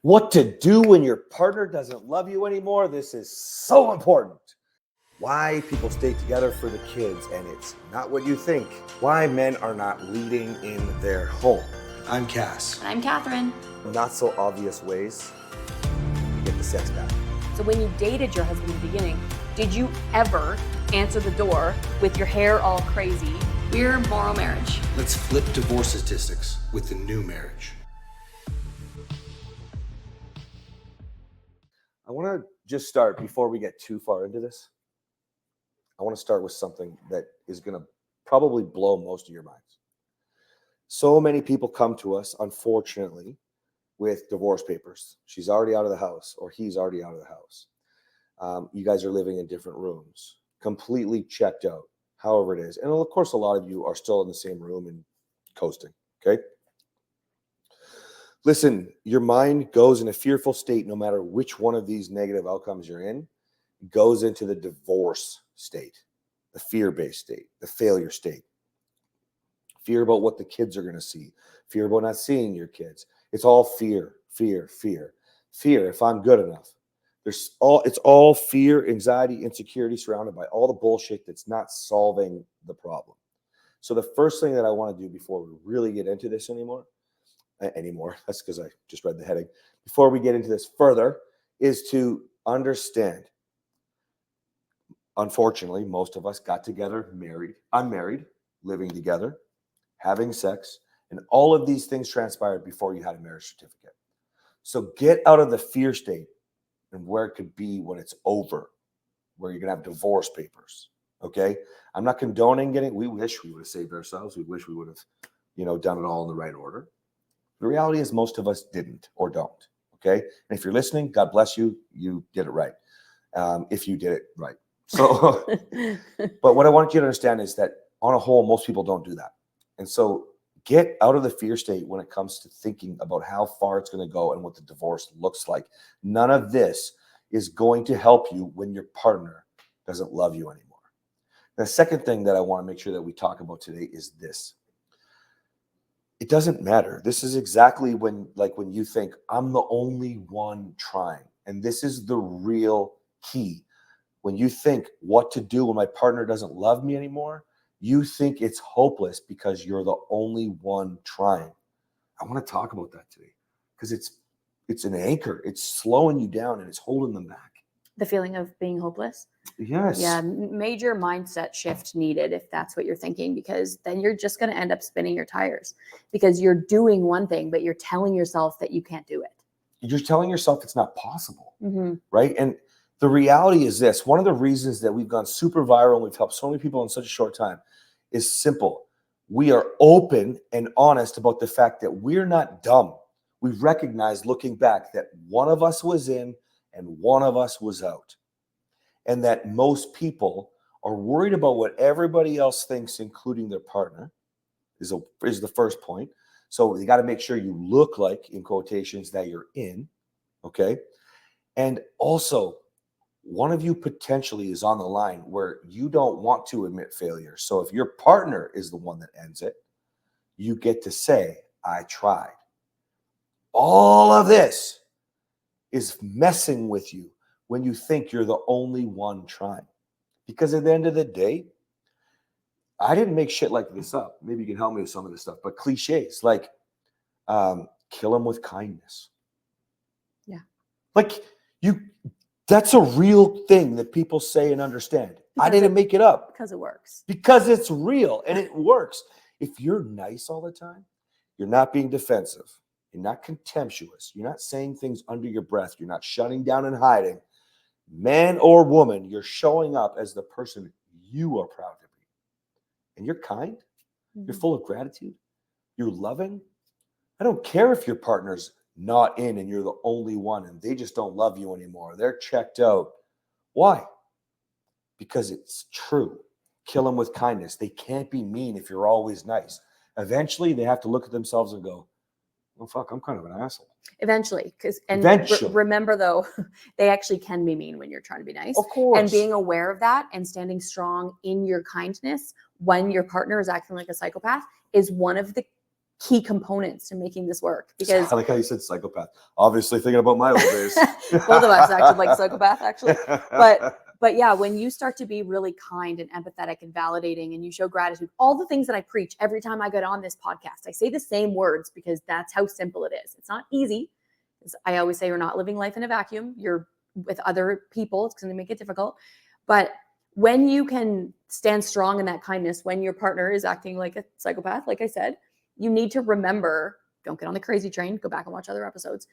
What to do when your partner doesn't love you anymore. This is so important. Why people stay together for the kids, and it's not what you think. Why men are not leading in their home. I'm Cass. And I'm Kathryn. Not so obvious ways to get the sex back. So when you dated your husband in the beginning, did you ever answer the door with your hair all crazy? We're Morrow Marriage. Let's flip divorce statistics with the new marriage. I want to just start, before we get too far into this, I want to start with something that is going to probably blow most of your minds. So many people come to us, unfortunately, with divorce papers. She's already out of the house, or he's already out of the house. You guys are living in different rooms, completely checked out, however it is. And of course, a lot of you are still in the same room and coasting, okay? Listen, your mind goes in a fearful state no matter which one of these negative outcomes you're in, goes into the divorce state, the fear-based state, the failure state. Fear about what the kids are going to see, fear about not seeing your kids. It's all fear, fear, fear. Fear if I'm good enough. It's all fear, anxiety, insecurity surrounded by all the bullshit that's not solving the problem. So the first thing that I want to do before we really get into this anymore, that's because I just read the heading, before we get into this further, is to understand. Unfortunately, most of us got together, unmarried, living together, having sex, and all of these things transpired before you had a marriage certificate. So get out of the fear state and where it could be when it's over, where you're going to have divorce papers, okay? I'm not condoning we wish we would have saved ourselves. We wish we would have, done it all in the right order. The reality is most of us didn't or don't, okay? And if you're listening, God bless you. You did it right, if you did it right. So, but what I want you to understand is that on a whole, most people don't do that. And so get out of the fear state when it comes to thinking about how far it's going to go and what the divorce looks like. None of this is going to help you when your partner doesn't love you anymore. The second thing that I want to make sure that we talk about today is this. It doesn't matter. This is exactly when you think, I'm the only one trying. And this is the real key. When you think what to do when my partner doesn't love me anymore, you think it's hopeless because you're the only one trying. I want to talk about that today because it's an anchor. It's slowing you down and it's holding them back. The feeling of being hopeless? Yes. Yeah, major mindset shift needed if that's what you're thinking, because then you're just going to end up spinning your tires because you're doing one thing, but you're telling yourself that you can't do it. You're telling yourself it's not possible, right? And the reality is this. One of the reasons that we've gone super viral and we've helped so many people in such a short time is simple. We are open and honest about the fact that we're not dumb. We recognize, looking back, that one of us was in and one of us was out. And that most people are worried about what everybody else thinks, including their partner, is the first point. So you got to make sure you look like, in quotations, that you're in, okay? And also, one of you potentially is on the line where you don't want to admit failure. So if your partner is the one that ends it, you get to say, I tried. All of this is messing with you when you think you're the only one trying. Because at the end of the day, I didn't make shit like this up. Maybe you can help me with some of this stuff, but cliches like kill him with kindness. Yeah. That's a real thing that people say and understand. I didn't make it up. Because it works. Because it's real and it works. If you're nice all the time, you're not being defensive. You're not contemptuous. You're not saying things under your breath. You're not shutting down and hiding. Man or woman, you're showing up as the person you are proud to be. And you're kind. You're full of gratitude. You're loving. I don't care if your partner's not in and you're the only one and they just don't love you anymore. They're checked out. Why? Because it's true. Kill them with kindness. They can't be mean if you're always nice. Eventually, they have to look at themselves and go, well, fuck, I'm kind of an asshole. Eventually. Remember, though, they actually can be mean when you're trying to be nice. Of course. And being aware of that and standing strong in your kindness when your partner is acting like a psychopath is one of the key components to making this work. Because I like how you said psychopath. Obviously thinking about my old days. both of us acted like psychopath, actually. But yeah, when you start to be really kind and empathetic and validating, and you show gratitude, all the things that I preach every time I get on this podcast, I say the same words because that's how simple it is. It's not easy. I always say, you're not living life in a vacuum. You're with other people. It's going to make it difficult. But when you can stand strong in that kindness, when your partner is acting like a psychopath, like I said, you need to remember, don't get on the crazy train, go back and watch other episodes,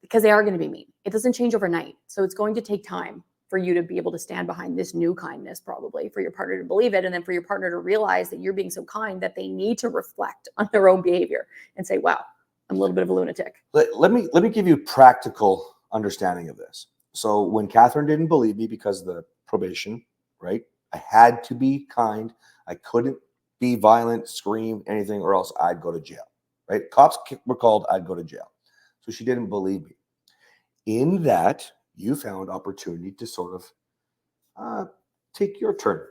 because they are going to be mean. It doesn't change overnight. So it's going to take time for you to be able to stand behind this new kindness, probably for your partner to believe it. And then for your partner to realize that you're being so kind that they need to reflect on their own behavior and say, wow, I'm a little bit of a lunatic. Let me give you practical understanding of this. So when Kathryn didn't believe me because of the probation, right? I had to be kind. I couldn't be violent, scream, anything, or else I'd go to jail, right? Cops were called, I'd go to jail. So she didn't believe me. In that, you found opportunity to sort of take your turn,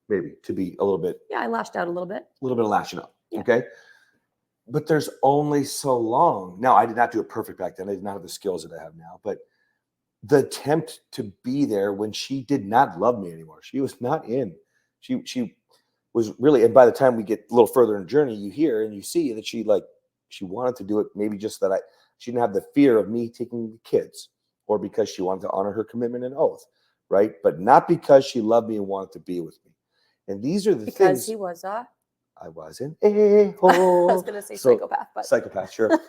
maybe, to be a little bit. Yeah, I lashed out a little bit. A little bit of lashing out, Yeah. okay? But there's only so long. Now, I did not do it perfect back then. I did not have the skills that I have now. But the attempt to be there when she did not love me anymore. She was not in. She was really, and by the time we get a little further in the journey, you hear and you see that she wanted to do it, maybe just that she didn't have the fear of me taking the kids, or because she wanted to honor her commitment and oath, right? But not because she loved me and wanted to be with me. And these are the things. Because he was I wasn't a-hole. I was going to say psychopath, but psychopath, sure.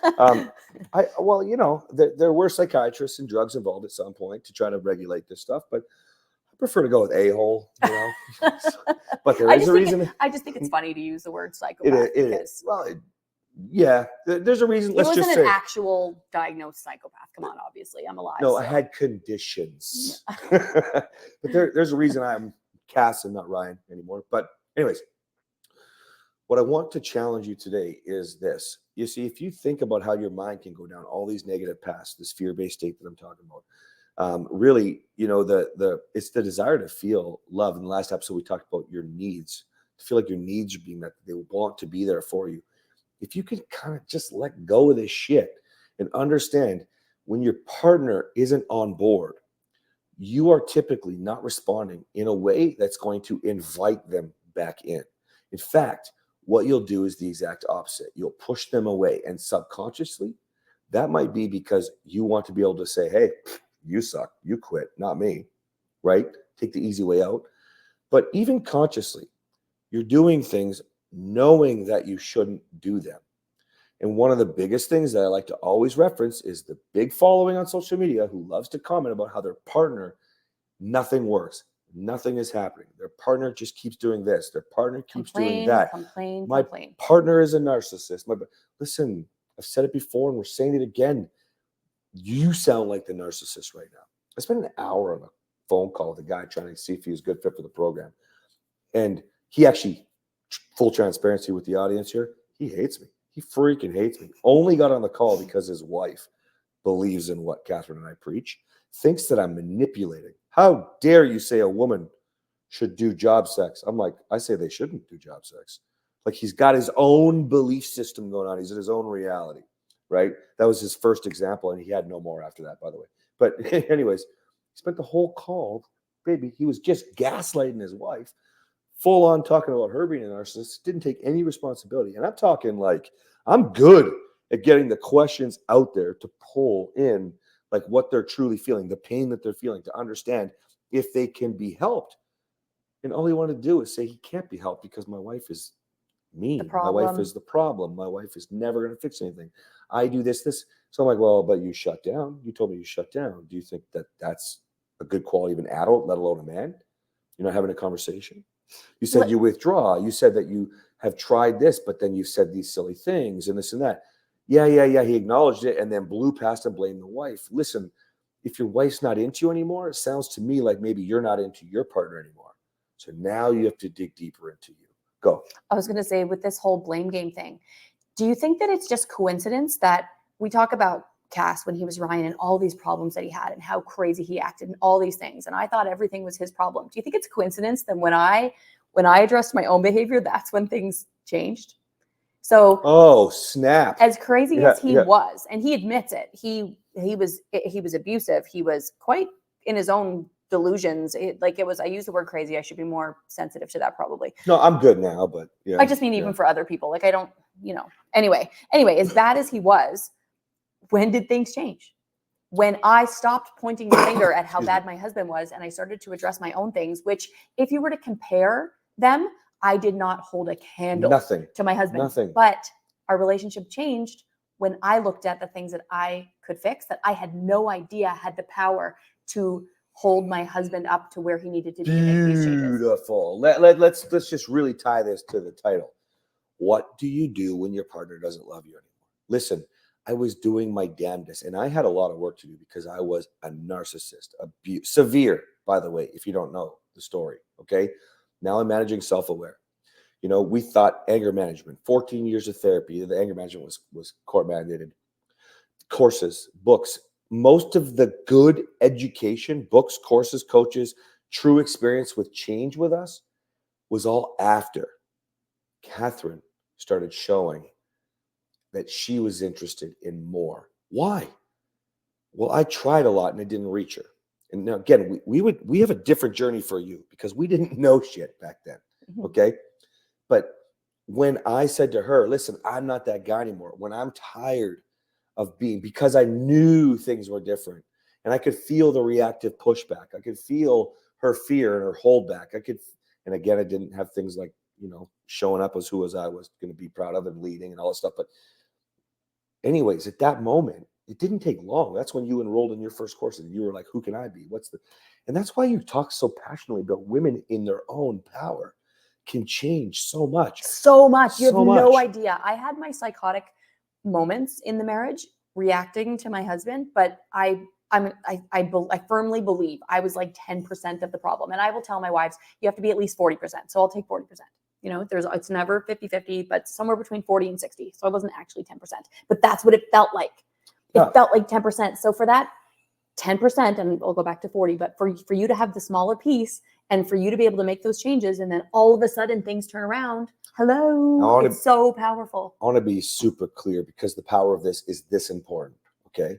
Well, you know, there were psychiatrists and drugs involved at some point to try to regulate this stuff, but I prefer to go with a-hole, you know. But there is a reason. I just think it's funny to use the word psychopath. It is. Well, yeah, there's a reason. He Let's wasn't just an say actual diagnosed psychopath. Come on, obviously, I'm alive. no. So. I had conditions, but there's a reason I'm Cass and not Ryan anymore. But anyways. What I want to challenge you today is this. You see, if you think about how your mind can go down all these negative paths, this fear-based state that I'm talking about, really, you know, it's the desire to feel love. In the last episode, we talked about your needs, to feel like your needs are being met. They want to be there for you. If you can kind of just let go of this shit and understand when your partner isn't on board, you are typically not responding in a way that's going to invite them back in. In fact, what you'll do is the exact opposite. You'll push them away, and subconsciously, that might be because you want to be able to say, hey, you suck, you quit, not me, right? Take the easy way out. But even consciously, you're doing things knowing that you shouldn't do them. And one of the biggest things that I like to always reference is the big following on social media who loves to comment about how their partner, nothing works. Nothing is happening. Their partner just keeps doing this. Their partner keeps doing that. My partner is a narcissist. Listen, I've said it before and we're saying it again. You sound like the narcissist right now. I spent an hour on a phone call with a guy trying to see if he was a good fit for the program. And he actually, full transparency with the audience here, he hates me. He freaking hates me. Only got on the call because his wife believes in what Kathryn and I preach, thinks that I'm manipulating. How dare you say a woman should do job sex? I'm like, I say they shouldn't do job sex. Like he's got his own belief system going on. He's in his own reality, right? That was his first example, and he had no more after that, by the way. But anyways, he spent the whole call, baby, he was just gaslighting his wife, full on talking about her being a narcissist, didn't take any responsibility. And I'm talking like, I'm good at getting the questions out there to pull in like what they're truly feeling, the pain that they're feeling, to understand if they can be helped. And all he wanted to do is say he can't be helped because my wife is mean. My wife is the problem. My wife is never going to fix anything. I do this. So I'm like, well, but you shut down. You told me you shut down. Do you think that that's a good quality of an adult, let alone a man? You're not having a conversation. You said you withdraw. You said that you have tried this, but then you said these silly things and this and that. Yeah. He acknowledged it and then blew past and blamed the wife. Listen, if your wife's not into you anymore, it sounds to me like maybe you're not into your partner anymore. So now you have to dig deeper into you. Go. I was going to say, with this whole blame game thing, do you think that it's just coincidence that we talk about Cass when he was Ryan and all these problems that he had and how crazy he acted and all these things, and I thought everything was his problem? Do you think it's coincidence that when I addressed my own behavior, that's when things changed? So Oh, snap. as crazy Yeah, as he yeah. was, and he admits it, he was abusive. He was quite in his own delusions. I use the word crazy. I should be more sensitive to that probably. No, I'm good now, but yeah. I just mean even for other people. Like I don't, Anyway, as bad as he was, when did things change? When I stopped pointing the finger at how bad my husband was and I started to address my own things, which if you were to compare them, I did not hold a candle Nothing. to my husband. Nothing. But our relationship changed when I looked at the things that I could fix that I had no idea had the power to hold my husband up to where he needed to be and make these changes. Beautiful. Let's just really tie this to the title. What do you do when your partner doesn't love you anymore? Listen, I was doing my damnedest, and I had a lot of work to do because I was a narcissist, severe, by the way, if you don't know the story, okay? Now I'm managing self-aware. We thought anger management, 14 years of therapy, the anger management was court mandated. Courses, books, most of the good education, books, courses, coaches, true experience with change with us was all after Kathryn started showing that she was interested in more. Why? Well, I tried a lot and I didn't reach her. And now again, we have a different journey for you because we didn't know shit back then. Okay. But when I said to her, listen, I'm not that guy anymore. When I'm tired of being, because I knew things were different and I could feel the reactive pushback. I could feel her fear and her holdback. And again, I didn't have things like, showing up as who as I was going to be proud of and leading and all that stuff. But anyways, at that moment, it didn't take long. That's when you enrolled in your first course and you were like, who can I be? And that's why you talk so passionately about women in their own power can change so much. So much. You have So no much. idea. I had my psychotic moments in the marriage reacting to my husband, but I firmly believe I was like 10% of the problem. And I will tell my wives, you have to be at least 40%. So I'll take 40%. It's never 50-50, but somewhere between 40 and 60. So I wasn't actually 10%, but that's what it felt like. It felt like 10%. So for that 10%, and I'll go back to 40, but for you to have the smaller piece and for you to be able to make those changes, and then all of a sudden things turn around. Hello. It's so powerful. I want to be super clear because the power of this is this important. Okay.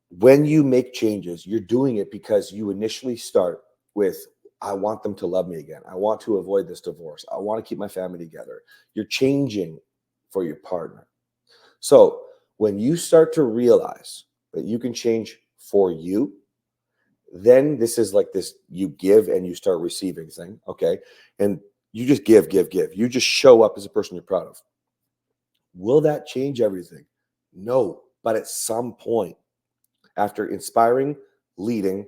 When you make changes, you're doing it because you initially start with, I want them to love me again. I want to avoid this divorce. I want to keep my family together. You're changing for your partner. So when you start to realize that you can change for you, then this is like this, you give and you start receiving thing. Okay. And you just give. You just show up as a person you're proud of. Will that change everything? No. But at some point, after inspiring, leading,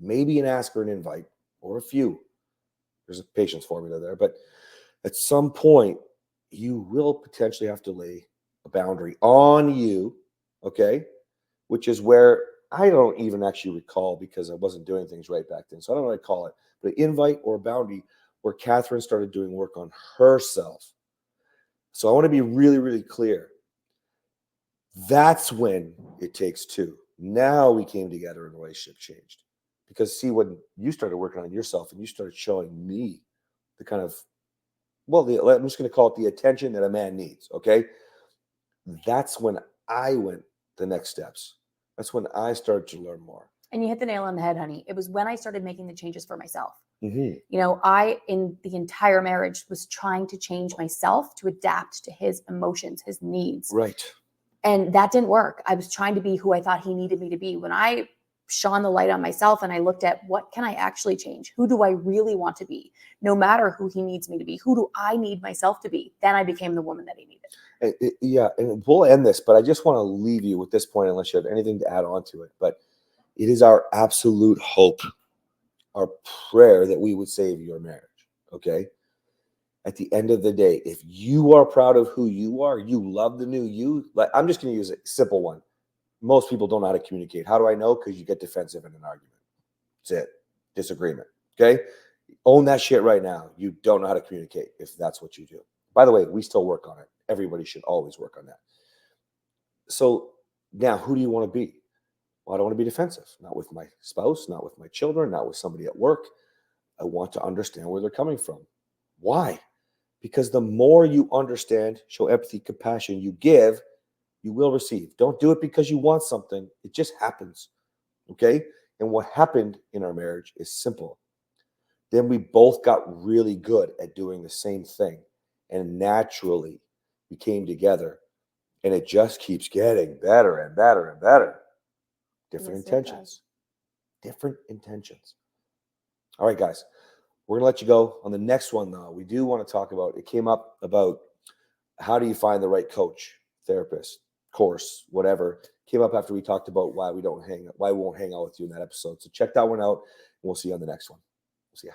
maybe an ask or an invite, or a few, there's a patience formula there, but at some point, you will potentially have to lay a boundary on you, okay? Which is where I don't even actually recall because I wasn't doing things right back then. So I don't know what I call it, but an invite or a boundary where Kathryn started doing work on herself. So I want to be really, really clear. That's when it takes two. Now we came together and the relationship changed. Because see, when you started working on yourself and you started showing me the kind of, I'm just going to call it the attention that a man needs, okay? That's when I went the next steps. That's when I started to learn more. And you hit the nail on the head, honey. It was when I started making the changes for myself. Mm-hmm. I, in the entire marriage, was trying to change myself to adapt to his emotions, his needs. Right. And that didn't work. I was trying to be who I thought he needed me to be. When I shone the light on myself and I looked at what can I actually change? Who do I really want to be? No matter who he needs me to be, who do I need myself to be? Then I became the woman that he needed. Yeah, and we'll end this, but I just want to leave you with this point unless you have anything to add on to it. But it is our absolute hope, our prayer that we would save your marriage, okay? At the end of the day, if you are proud of who you are, you love the new you, like I'm just going to use a simple one. Most people don't know how to communicate. How do I know? Because you get defensive in an argument. That's it. Disagreement. Okay? Own that shit right now. You don't know how to communicate if that's what you do. By the way, we still work on it. Everybody should always work on that. So now, who do you want to be? Well, I don't want to be defensive. Not with my spouse, not with my children, not with somebody at work. I want to understand where they're coming from. Why? Because the more you understand, show empathy, compassion, you give, you will receive. Don't do it because you want something. It just happens. Okay? And what happened in our marriage is simple. Then we both got really good at doing the same thing. And naturally, we came together. And it just keeps getting better and better and better. Different Yes, it does. intentions. Different intentions. All right, guys. We're going to let you go. On the next one, though, we do want to talk about, it came up about how do you find the right coach, therapist, course, whatever. Came up after we talked about why we won't hang out with you in that episode. So check that one out, and we'll see you on the next one. See ya.